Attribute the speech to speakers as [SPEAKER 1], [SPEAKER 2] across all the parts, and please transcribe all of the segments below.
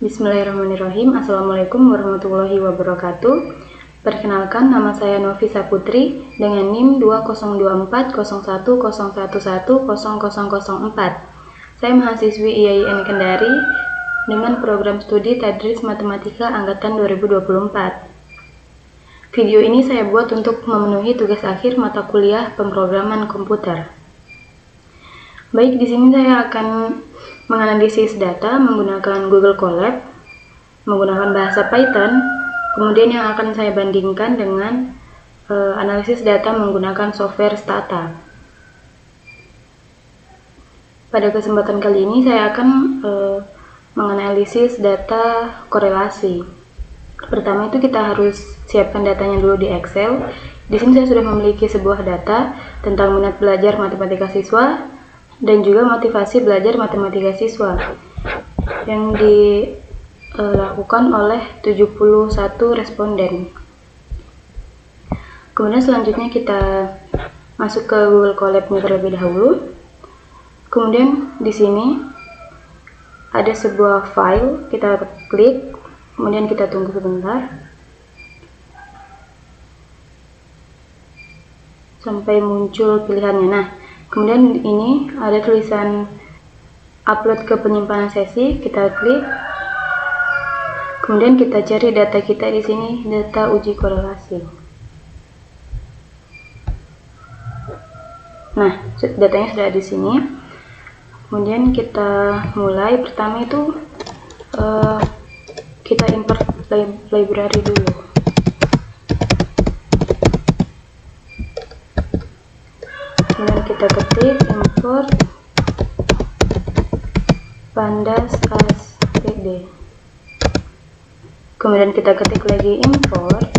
[SPEAKER 1] Bismillahirrahmanirrahim. Assalamualaikum warahmatullahi wabarakatuh. Perkenalkan, nama saya Novisa Putri dengan NIM 20240101100004. Saya mahasiswi IAIN Kendari dengan program studi Tadris Matematika Angkatan 2024. Video ini saya buat untuk memenuhi tugas akhir mata kuliah pemrograman komputer. Baik, di sini saya akan menganalisis data menggunakan Google Colab, menggunakan bahasa Python, kemudian yang akan saya bandingkan dengan analisis data menggunakan software Stata. Pada kesempatan kali ini saya akan menganalisis data korelasi. Pertama itu kita harus siapkan datanya dulu di Excel. Di sini saya sudah memiliki sebuah data tentang minat belajar matematika siswa dan juga motivasi belajar matematika siswa yang dilakukan oleh 71 responden. Kemudian selanjutnya kita masuk ke Google Colab terlebih dahulu. Kemudian di sini ada sebuah file, kita klik, kemudian kita tunggu sebentar sampai muncul pilihannya. Nah, kemudian ini ada tulisan upload ke penyimpanan sesi, kita klik. Kemudian kita cari data kita di sini, data uji korelasi. Nah, datanya sudah di sini. Kemudian kita mulai. Pertama itu kita import library dulu. Kemudian kita ketik import pandas as pd. Kemudian kita ketik lagi import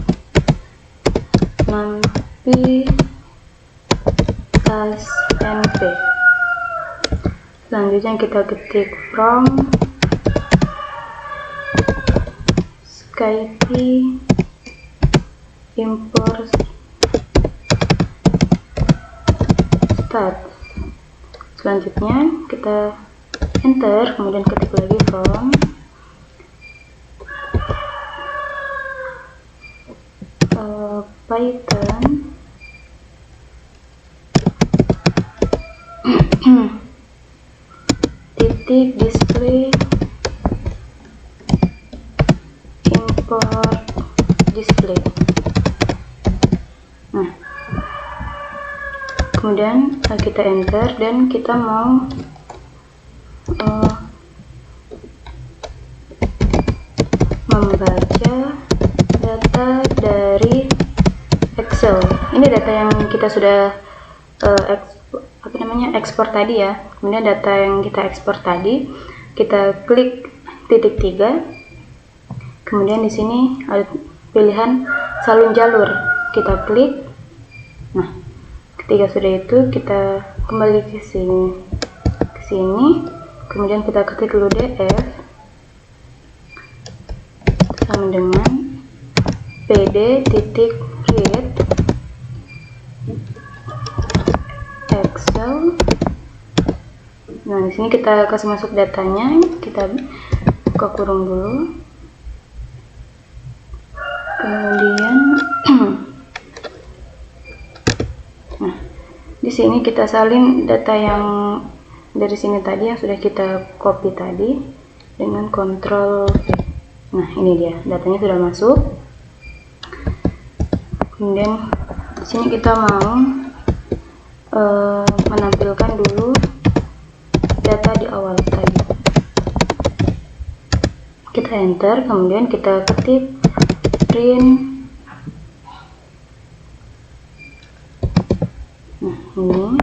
[SPEAKER 1] numpy as np. Selanjutnya kita ketik from Skype import start. Selanjutnya kita enter, kemudian ketik lagi from Python titik display import display. Nah, kemudian kita enter dan kita mau membaca data dari Excel. Ini data yang kita sudah ekspor tadi ya. Kemudian data yang kita ekspor tadi, kita klik titik 3. Kemudian di sini ada pilihan salin jalur, kita klik. Nah, ketika sudah itu kita kembali ke sini, kemudian kita ketik dulu df sama dengan pd.read Excel. Nah, di sini kita kasih masuk datanya, kita buka kurung dulu. Kemudian nah, di sini kita salin data yang dari sini tadi yang sudah kita copy tadi dengan kontrol. Nah, ini dia, datanya sudah masuk. Kemudian di sini kita mau menampilkan dulu data di awal tadi. Kita enter, kemudian kita ketik print. Nah, ini.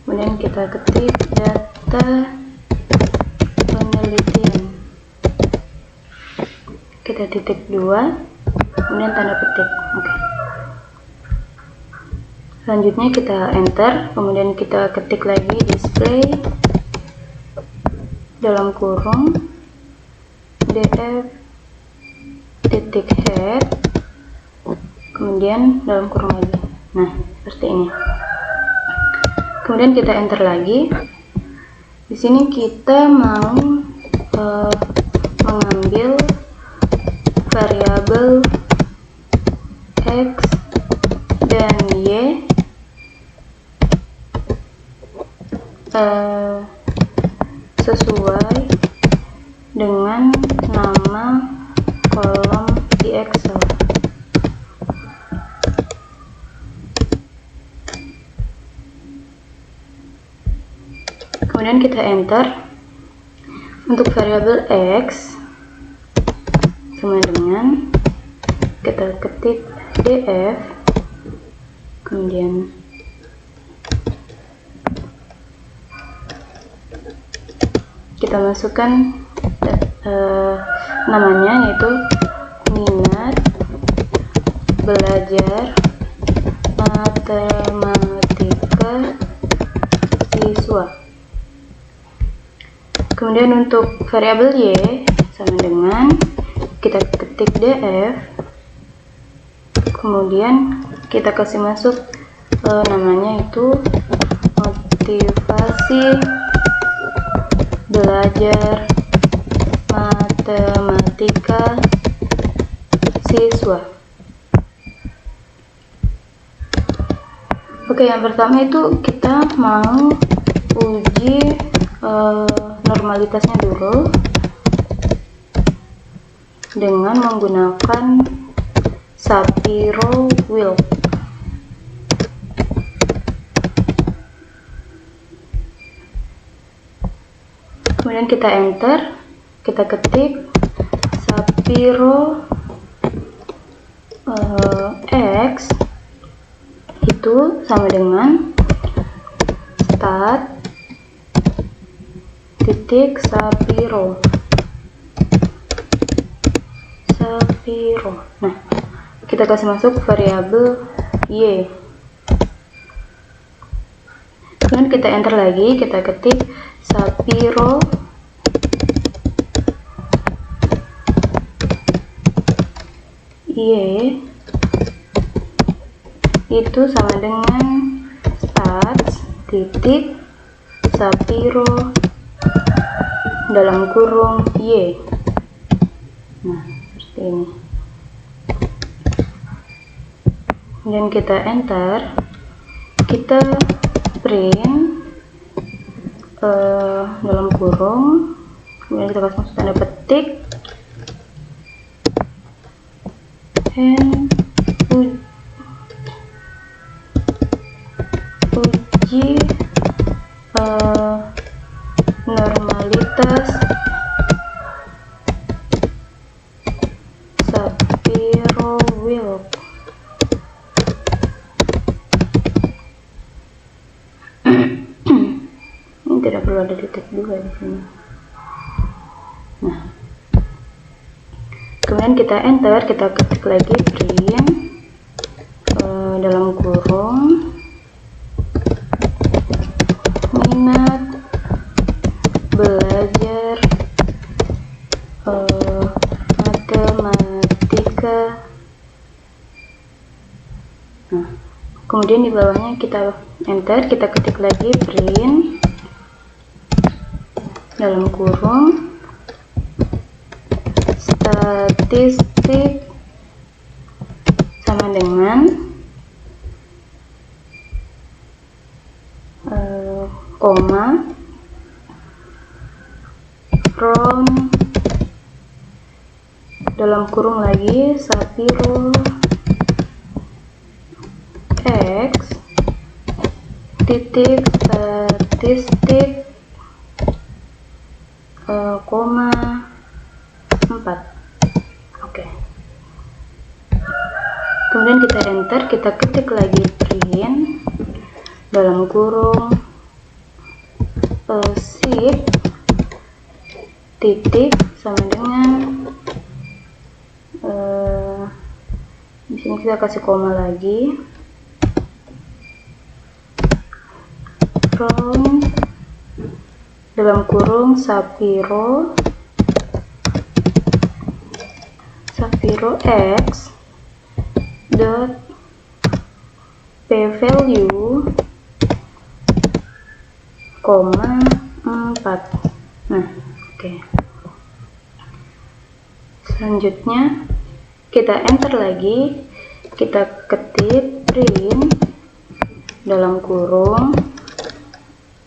[SPEAKER 1] Kemudian kita ketik data penelitian. Kita titik 2, kemudian tanda petik. Oke. Selanjutnya kita enter, kemudian kita ketik lagi display dalam kurung df titik head, kemudian dalam kurung lagi. Nah, seperti ini. Kemudian kita enter lagi. Di sini kita mau mengambil variabel X dan Y sesuai dengan nama kolom di Excel. Kemudian kita enter. Untuk variabel X sama dengan kita ketik df, kemudian kita masukkan namanya, yaitu minat belajar matematika siswa. Kemudian untuk variabel Y sama dengan kita ketik df, kemudian kita kasih masuk namanya itu motivasi belajar matematika siswa. Oke, yang pertama itu kita mau uji normalitasnya dulu dengan menggunakan Shapiro-Wilk. Kemudian kita enter, kita ketik Shapiro X itu sama dengan stat titik Shapiro. Nah, kita kasih masuk variabel Y. Kemudian kita enter lagi, kita ketik Shapiro Y itu sama dengan stats titik Shapiro dalam kurung Y. Nah, seperti ini. Kemudian kita enter, kita print dalam kurung, kemudian kita kasih masuk tanda petik uji normalitas Shapiro-Wilk. Ini tidak perlu ada titik dua di sini. Nah, kemudian kita enter, kita ketik lagi print dalam kurung minat belajar matematika. Nah, kemudian di bawahnya kita enter, kita ketik lagi print dalam kurung statistik sama dengan koma from dalam kurung lagi Shapiro X titik statistik koma 4. Oke. Kemudian kita enter, kita ketik lagi print dalam kurung sheet titik sama dengan di sini kita kasih koma lagi from dalam kurung Shapiro X dot p-value koma 4. Nah, oke. Selanjutnya kita enter lagi, kita ketik print dalam kurung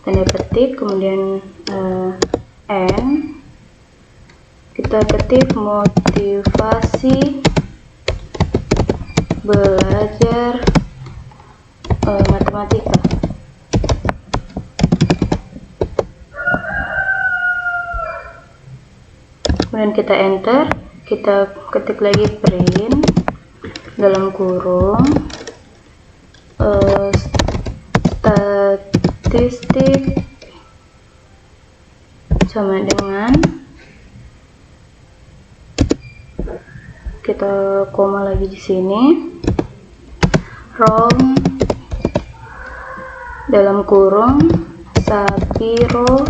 [SPEAKER 1] tanda petik, kemudian n, kita ketik motivasi belajar matematika. Kemudian kita enter, kita ketik lagi print dalam kurung statistik sama dengan, kita koma lagi di sini, rom dalam kurung Sapiro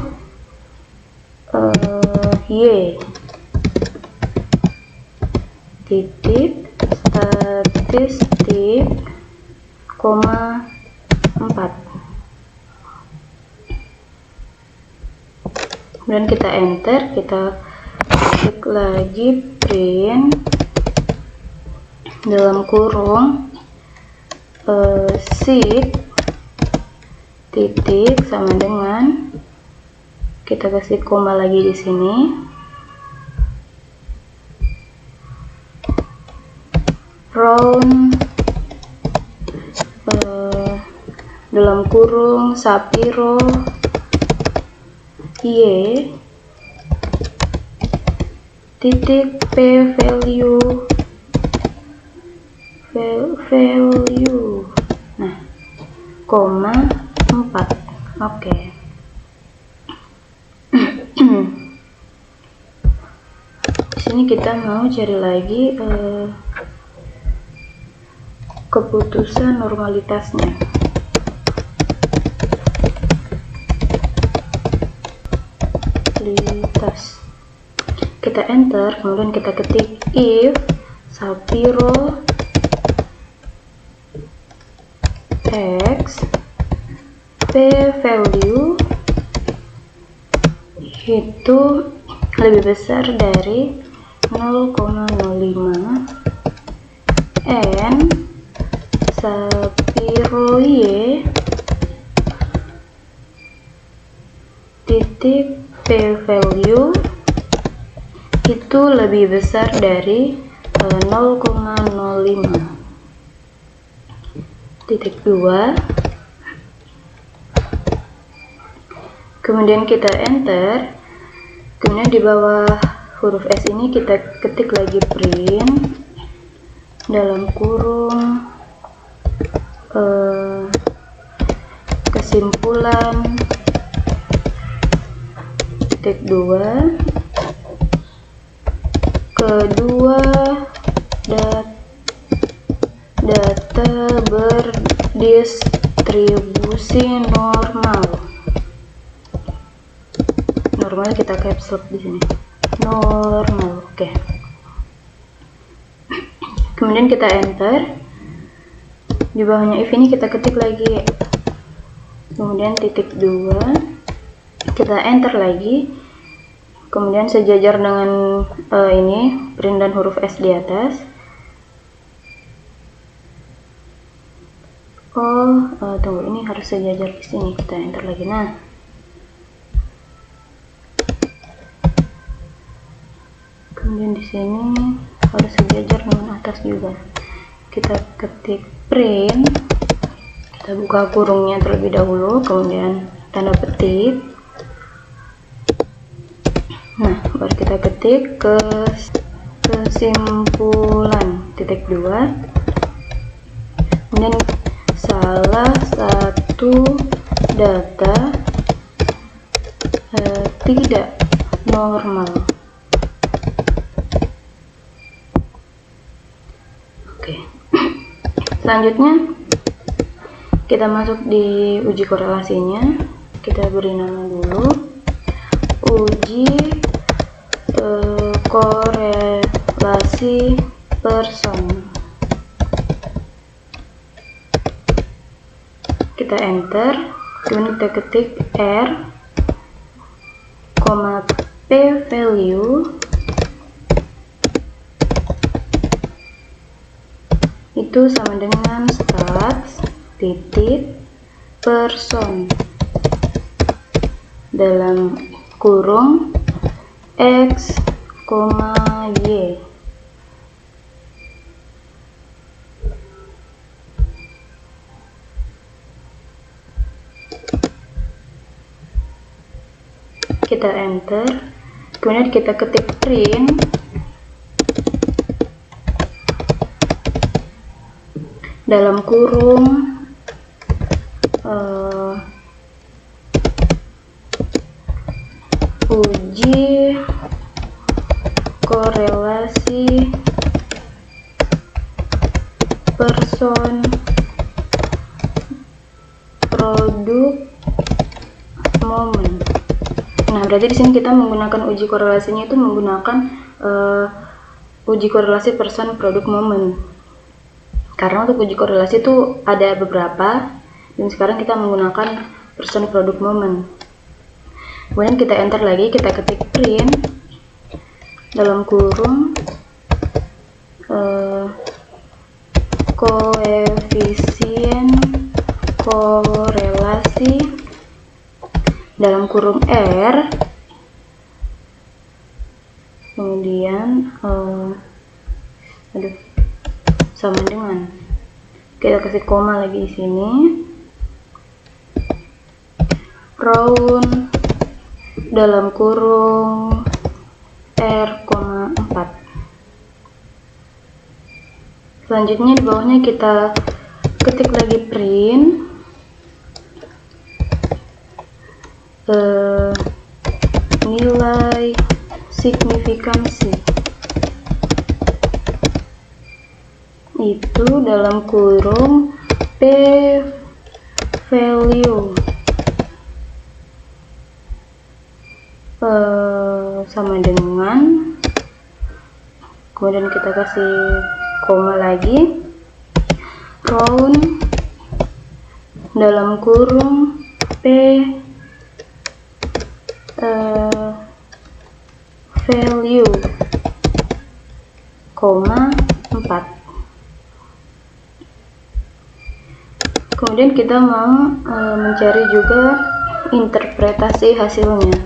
[SPEAKER 1] y titik statistik koma 4. Kemudian kita enter, kita klik lagi print dalam kurung sheet titik sama dengan, kita kasih koma lagi di sini, round dalam kurung Sapiro y titik p value nah koma 4. Oke. Di sini kita mau cari lagi keputusan normalitasnya. Kita enter, kemudian kita ketik if Sapiro x p value itu lebih besar dari 0,05 n Sapiro y titik p value itu lebih besar dari 0,05. Titik 2. Kemudian kita enter, kemudian di bawah huruf S ini kita ketik lagi print dalam kurung kesimpulan titik 2 kedua data berdistribusi normal kita caps lock di sini, normal. Oke. Kemudian kita enter, di bawahnya if ini kita ketik lagi, kemudian titik 2, kita enter lagi, kemudian sejajar dengan ini print dan huruf S di atas. Tunggu, ini harus sejajar di sini, kita enter lagi. Nah, kemudian di sini harus sejajar dengan atas juga. Kita ketik print, kita buka kurungnya terlebih dahulu, kemudian tanda petik. Nah, baru kita ketik kesimpulan titik 2, kemudian salah satu data tidak normal. Oke. Selanjutnya kita masuk di uji korelasinya. Kita beri nama dulu uji korelasi person. Kita enter, kemudian kita ketik R, p value itu sama dengan stats titik person dalam kurung x, y. Kita enter, kemudian kita ketik print dalam kurung uji korelasi person produk momen. Nah, berarti di sini kita menggunakan uji korelasinya itu menggunakan uji korelasi person produk momen. Karena untuk uji korelasi itu ada beberapa, dan sekarang kita menggunakan person produk momen. Kemudian kita enter lagi, kita ketik print dalam kurung koefisien korelasi dalam kurung R, kemudian sama dengan, kita kasih koma lagi di sini, round dalam kurung R, 4. Selanjutnya di bawahnya kita ketik lagi print nilai signifikansi itu dalam kurung p value sama dengan, kemudian kita kasih koma lagi, round dalam kurung p value, 4. Kemudian kita mau mencari juga interpretasi hasilnya.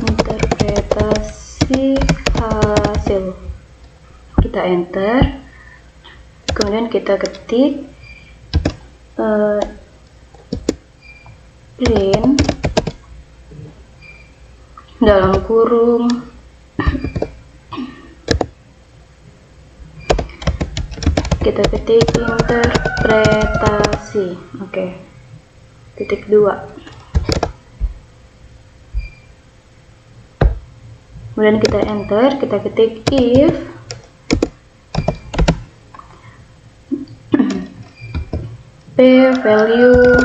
[SPEAKER 1] Interpretasi hasil. Kita enter. Kemudian kita ketik print dalam kurung kita ketik interpretasi, titik 2. Kemudian kita enter, kita ketik if p value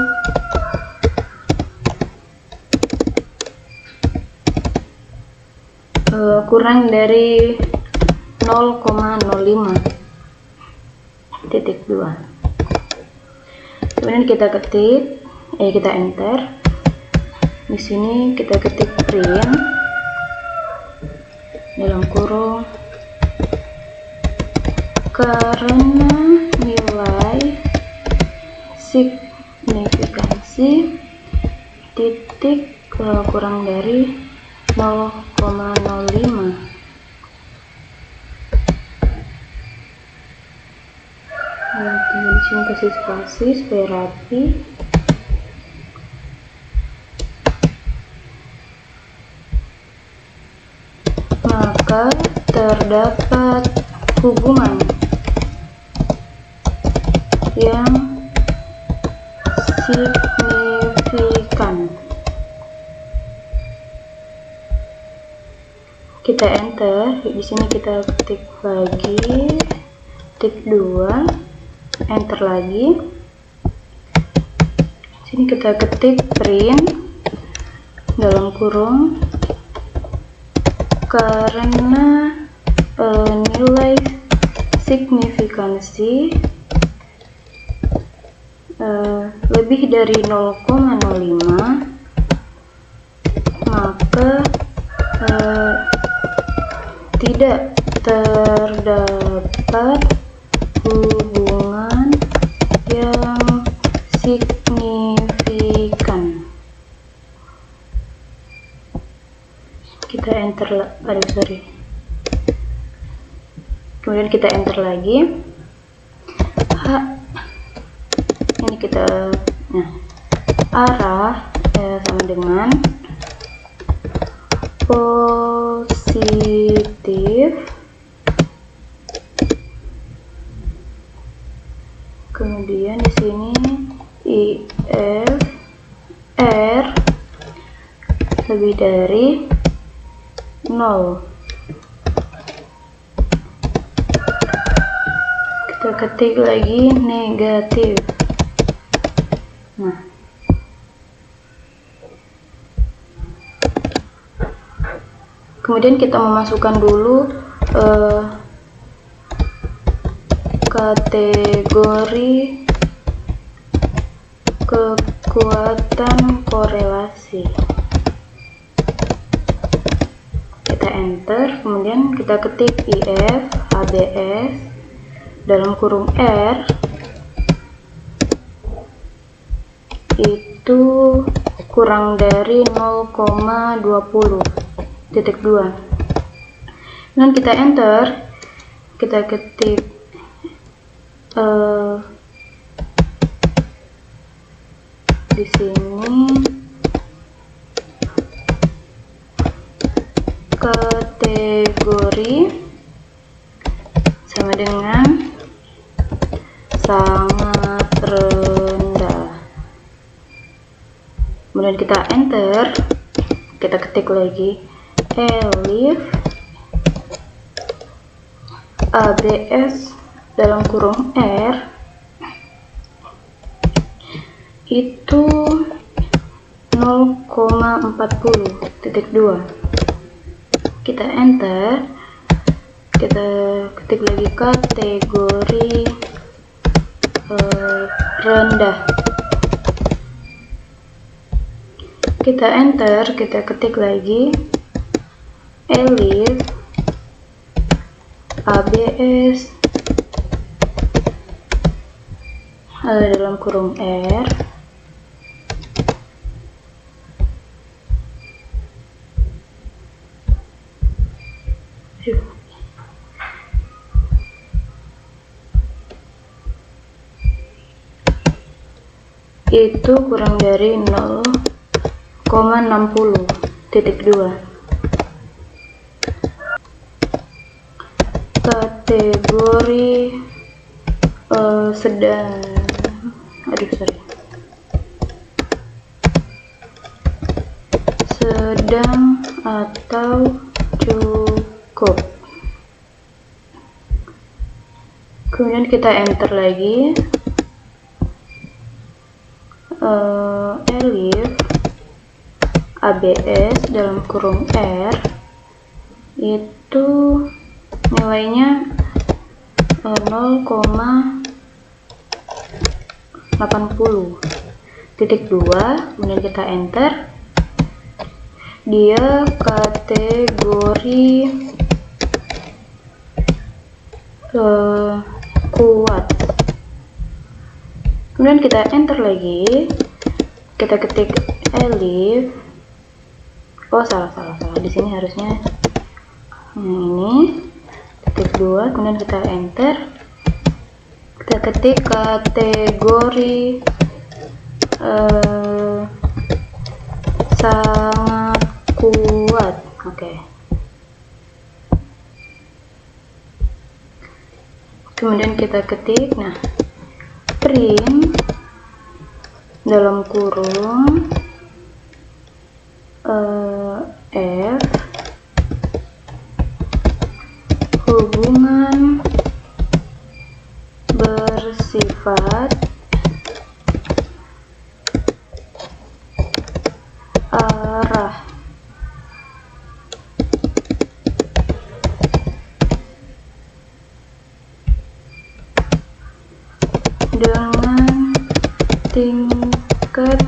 [SPEAKER 1] kurang dari 0,05 titik 2. Kemudian kita ketik, kita enter. Di sini kita ketik print dalam kurung karena nilai signifikansi titik kurang dari 0,05. Di sini kasih spasi supaya rapi. Maka terdapat hubungan yang signifikan. Kita enter. Di sini kita ketik lagi titik 2, enter lagi. Sini kita ketik print dalam kurung karena nilai signifikansi lebih dari 0,05, maka tidak terdapat hubungan kita enter, kemudian kita enter lagi. Ini kita, arah sama dengan positif, kemudian di sini IF R lebih dari 0. Kita ketik lagi negatif. Kemudian kita memasukkan dulu kategori kekuatan korelasi. Kita enter, kemudian kita ketik IF ABS dalam kurung R itu kurang dari 0,20.2. Dan kita enter, kita ketik di sini kategori sama dengan sangat rendah. Kemudian kita enter, kita ketik lagi elif ABS dalam kurung R itu 0,40.2. Kita enter, kita ketik lagi kategori rendah. Kita enter, kita ketik lagi elif ABS dalam kurung R itu kurang dari 0,60.2. Kategori sedang, sedang atau cukup. Kemudian kita enter lagi elif ABS dalam kurung R itu nilainya 0,80.2. kemudian kita enter, dia kategori kuat. Kemudian kita enter lagi, kita ketik elif, salah, di sini harusnya ini titik 2, kemudian kita enter, kita ketik kategori sangat kuat. Kemudian kita ketik print dalam kurung F hubungan bersifat arah dengan tingkat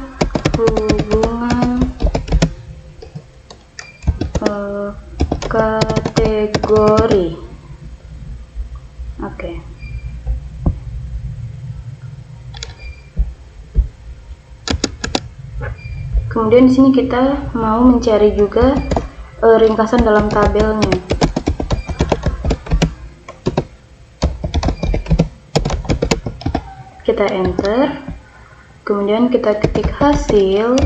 [SPEAKER 1] hubungan kategori. Kemudian di sini kita mau mencari juga ringkasan dalam tabelnya. Kita enter, kemudian kita ketik hasil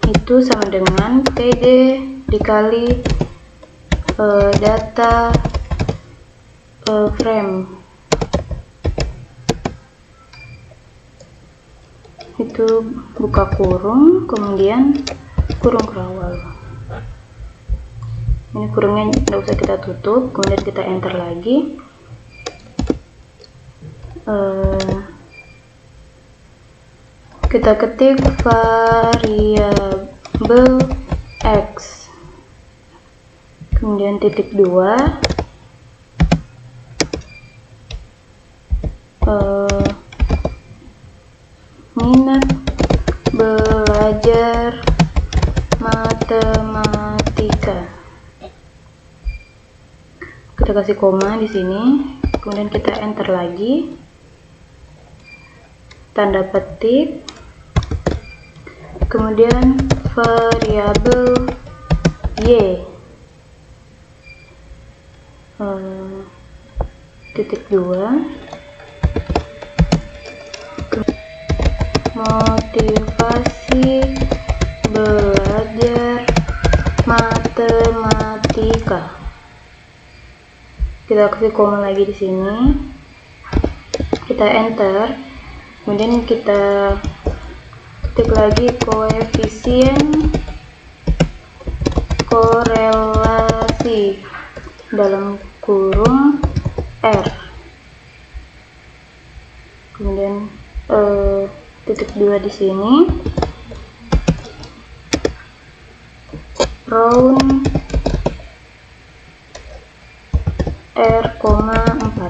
[SPEAKER 1] itu sama dengan PD dikali data frame, itu buka kurung, kemudian kurung kerawal. Ini kurungnya nggak usah kita tutup, kemudian kita enter lagi. Kita ketik variabel x, kemudian titik 2, minat belajar matematika. Kita kasih koma di sini, kemudian kita enter lagi, tanda petik, kemudian variabel y, titik 2, motivasi belajar matematika. Kita kasih koma lagi di sini, kita enter, kemudian kita ketik lagi koefisien korelasi dalam kurung R, kemudian titik 2 di sini, round R,4.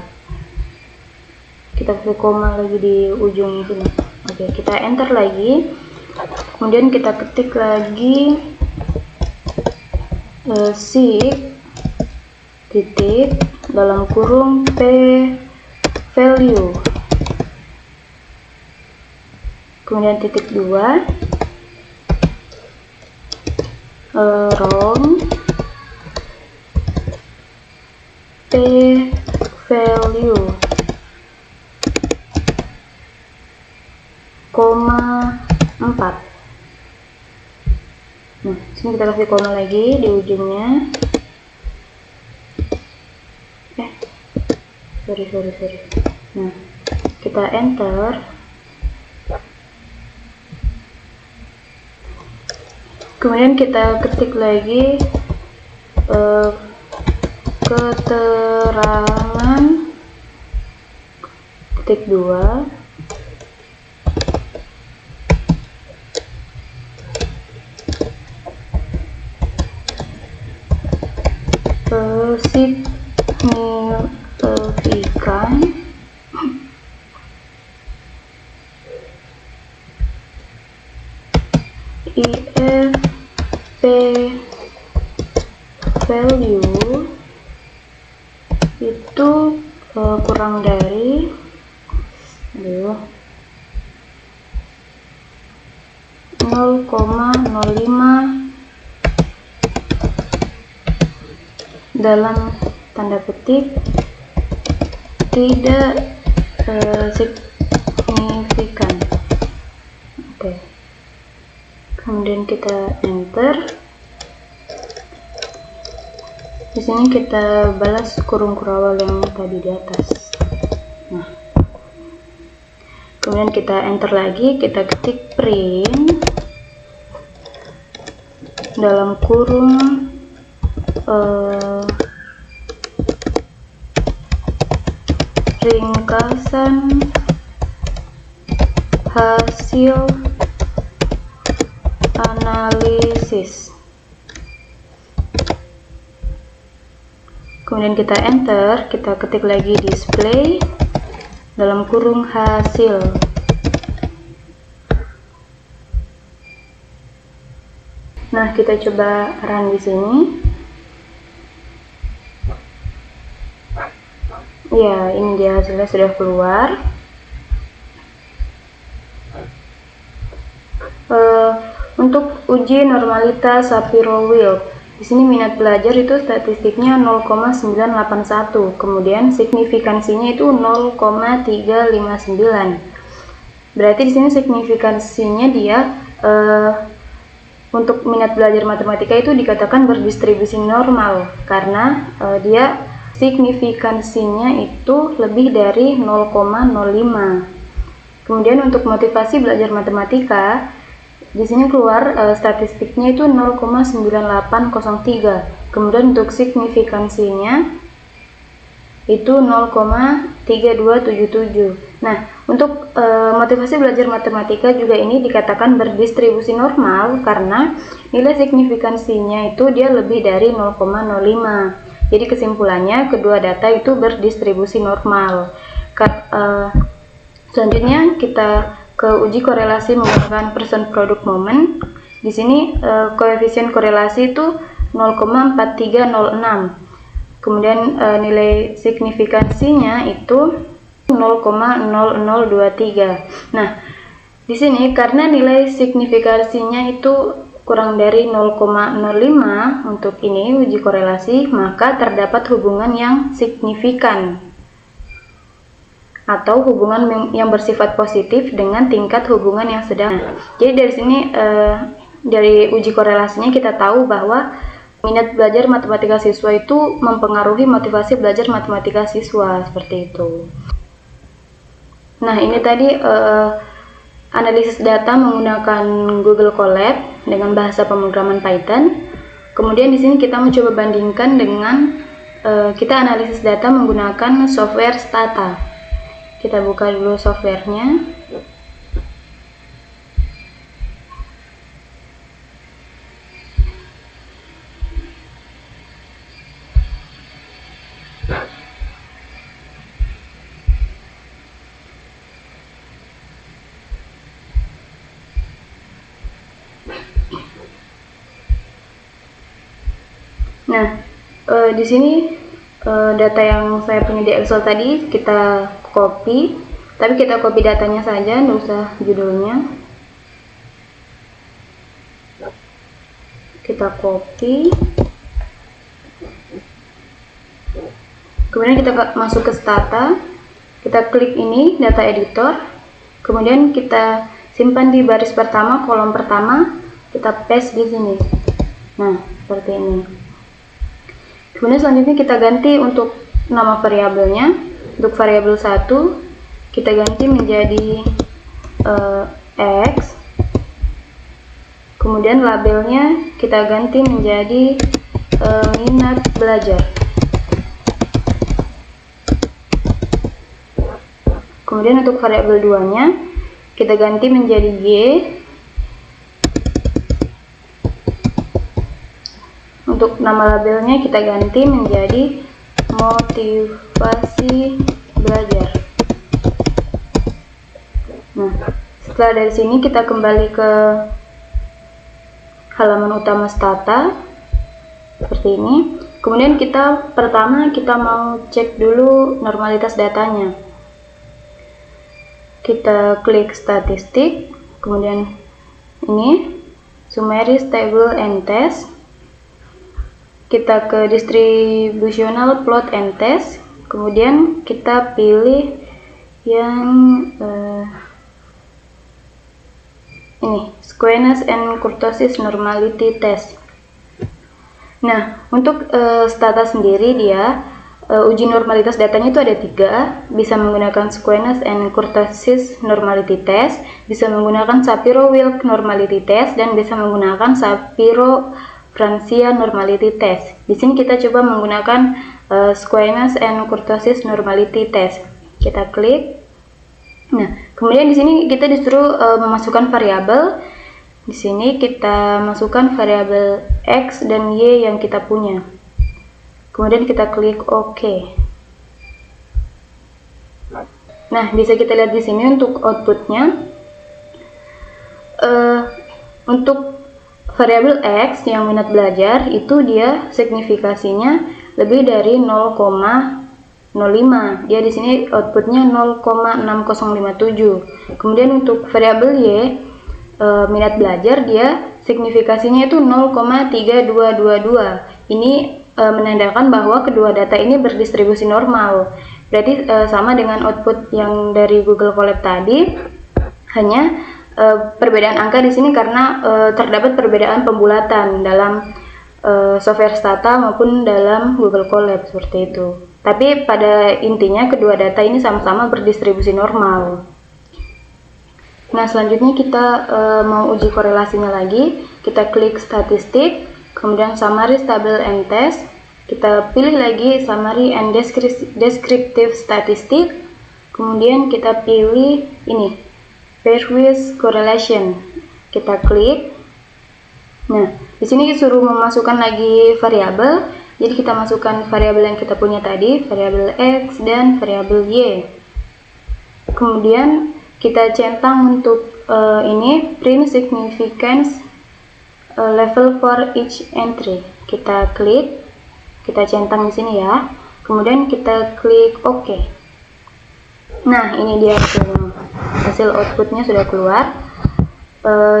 [SPEAKER 1] Kita kasih koma lagi di ujung sini. Oke, kita enter lagi, kemudian kita ketik lagi seek titik dalam kurung p value, kemudian titik 2, round p value, koma 4. Nah, sini kita kasih koma lagi di ujungnya. Sorry. Nah, kita enter. Kemudian kita ketik lagi keterangan titik 2, signifikan IFP value itu kurang dari 0,05 dalam tanda petik tidak signifikan. Oke. Kemudian kita enter. Di sini kita balas kurung kurawal yang tadi di atas. Nah, kemudian kita enter lagi, kita ketik print dalam kurung ringkasan hasil analisis. Kemudian kita enter, kita ketik lagi display dalam kurung hasil. Nah, kita coba run di sini. Ya, ini dia hasilnya sudah keluar. untuk uji normalitas Shapiro-Wilk, di sini minat belajar itu statistiknya 0,981, kemudian signifikansinya itu 0,359. Berarti di sini signifikansinya dia untuk minat belajar matematika itu dikatakan berdistribusi normal karena dia signifikansinya itu lebih dari 0,05. Kemudian untuk motivasi belajar matematika, di sini keluar statistiknya itu 0,9803. Kemudian untuk signifikansinya itu 0,3277. Nah, untuk motivasi belajar matematika juga ini dikatakan berdistribusi normal karena nilai signifikansinya itu dia lebih dari 0,05. Jadi kesimpulannya kedua data itu berdistribusi normal. Selanjutnya kita ke uji korelasi menggunakan percent product moment. Di sini koefisien korelasi itu 0,4306. Kemudian nilai signifikansinya itu 0,0023. Nah, di sini karena nilai signifikansinya itu kurang dari 0,05 untuk ini uji korelasi, maka terdapat hubungan yang signifikan atau hubungan yang bersifat positif dengan tingkat hubungan yang sedang. Jadi dari sini dari uji korelasinya kita tahu bahwa minat belajar matematika siswa itu mempengaruhi motivasi belajar matematika siswa, seperti itu. Nah, ini tadi analisis data menggunakan Google Colab dengan bahasa pemrograman Python. Kemudian di sini kita mencoba bandingkan dengan kita analisis data menggunakan software Stata. Kita buka dulu softwarenya. Nah, di sini data yang saya punya di Excel tadi kita copy, tapi kita copy datanya saja, nggak usah judulnya. Kita copy, kemudian kita masuk ke Stata, kita klik ini data editor, kemudian kita simpan di baris pertama, kolom pertama, kita paste di sini. Nah, seperti ini. Kemudian selanjutnya kita ganti untuk nama variabelnya. Untuk variabel 1 kita ganti menjadi X. Kemudian labelnya kita ganti menjadi minat belajar. Kemudian untuk variabel 2-nya kita ganti menjadi Y. Untuk nama labelnya kita ganti menjadi motivasi belajar. Nah, setelah dari sini kita kembali ke halaman utama Stata seperti ini. Kemudian pertama kita mau cek dulu normalitas datanya. Kita klik statistik, kemudian ini summaries table and test. Kita ke distributional plot and test, kemudian kita pilih yang ini squamous and kurtosis normality test. Nah, untuk Stata sendiri dia uji normalitas datanya itu ada 3, bisa menggunakan squamous and kurtosis normality test, bisa menggunakan Shapiro-Wilk normality test, dan bisa menggunakan Shapiro-Francia normality test. Di sini kita coba menggunakan squamous and kurtosis normality test. Kita klik. Nah, kemudian di sini kita disuruh memasukkan variabel. Di sini kita masukkan variabel X dan Y yang kita punya. Kemudian kita klik OK. Nah, bisa kita lihat di sini untuk outputnya. Untuk variabel X yang minat belajar itu dia signifikasinya lebih dari 0,05. Dia di sini outputnya 0,6057. Kemudian untuk variabel Y minat belajar dia signifikasinya itu 0,3222. Ini menandakan bahwa kedua data ini berdistribusi normal. Berarti sama dengan output yang dari Google Colab tadi, hanya perbedaan angka di sini karena terdapat perbedaan pembulatan dalam software Stata maupun dalam Google Colab seperti itu. Tapi pada intinya kedua data ini sama-sama berdistribusi normal. Nah, selanjutnya kita mau uji korelasinya lagi. Kita klik statistik, kemudian summary, table, and test. Kita pilih lagi summary and descriptive statistic. Kemudian kita pilih ini, pairwise correlation. Kita klik. Nah, di sini disuruh memasukkan lagi variabel. Jadi kita masukkan variabel yang kita punya tadi, variabel X dan variabel Y. Kemudian kita centang untuk ini print significance level for each entry. Kita klik, kita centang di sini ya. Kemudian kita klik OK. Nah, ini dia hasil outputnya sudah keluar.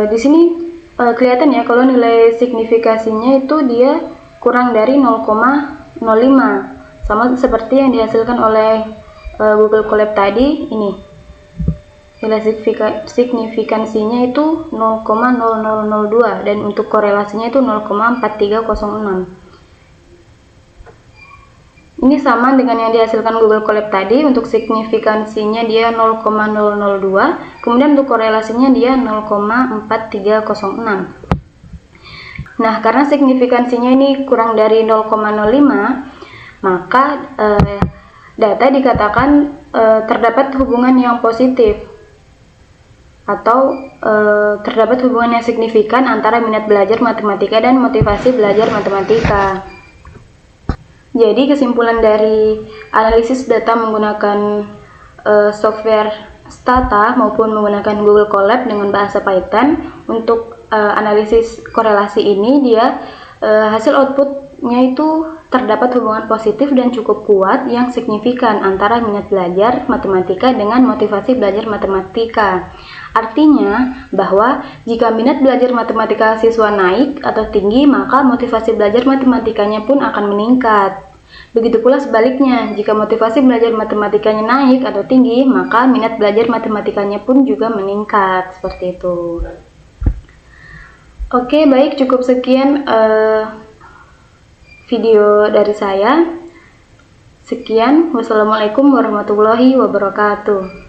[SPEAKER 1] Di sini kelihatan ya kalau nilai signifikasinya itu dia kurang dari 0,05, sama seperti yang dihasilkan oleh Google Colab tadi. Ini nilai signifikansinya itu 0,0002 dan untuk korelasinya itu 0,4306. Ini sama dengan yang dihasilkan Google Colab tadi. Untuk signifikansinya dia 0,002, kemudian untuk korelasinya dia 0,4306. Nah, karena signifikansinya ini kurang dari 0,05, maka data dikatakan terdapat hubungan yang positif atau terdapat hubungan yang signifikan antara minat belajar matematika dan motivasi belajar matematika. Jadi kesimpulan dari analisis data menggunakan software Stata maupun menggunakan Google Colab dengan bahasa Python untuk analisis korelasi ini, dia hasil outputnya itu terdapat hubungan positif dan cukup kuat yang signifikan antara minat belajar matematika dengan motivasi belajar matematika. Artinya bahwa jika minat belajar matematika siswa naik atau tinggi, maka motivasi belajar matematikanya pun akan meningkat. Begitu pula sebaliknya, jika motivasi belajar matematikanya naik atau tinggi, maka minat belajar matematikanya pun juga meningkat. Seperti itu. Oke, baik, cukup sekian video dari saya. Sekian, wassalamualaikum warahmatullahi wabarakatuh.